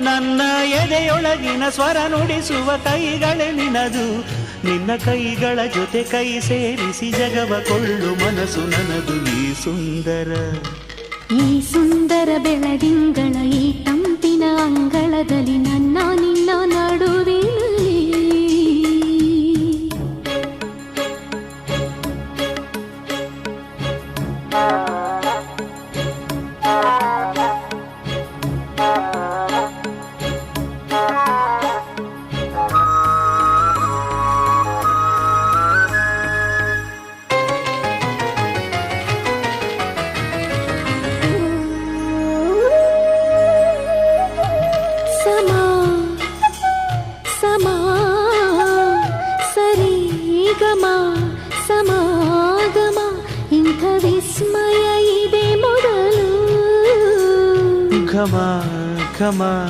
ನನ್ನ ಎದೆಯೊಳಗಿನ ಸ್ವರ ನುಡಿಸುವ ಕೈಗಳೇ ನಿನದು. ನಿನ್ನ ಕೈಗಳ ಜೊತೆ ಕೈ ಸೇರಿಸಿ ಜಗವ ಕೊಳ್ಳು ಮನಸ್ಸು ನನ್ನದು. ಈ ಸುಂದರ ಬೆಳದಿಂಗಳ ಈ ತಂಪಿನ ಅಂಗಳದಲ್ಲಿ ನನ್ನ ನಿನ್ನ ನಡುವಿನಲ್ಲಿ ಸಮಾಗಮ ಇಂಥ ವಿಸ್ಮಯ ಇದೆ ಮೊದಲು. ಘಮ ಘಮ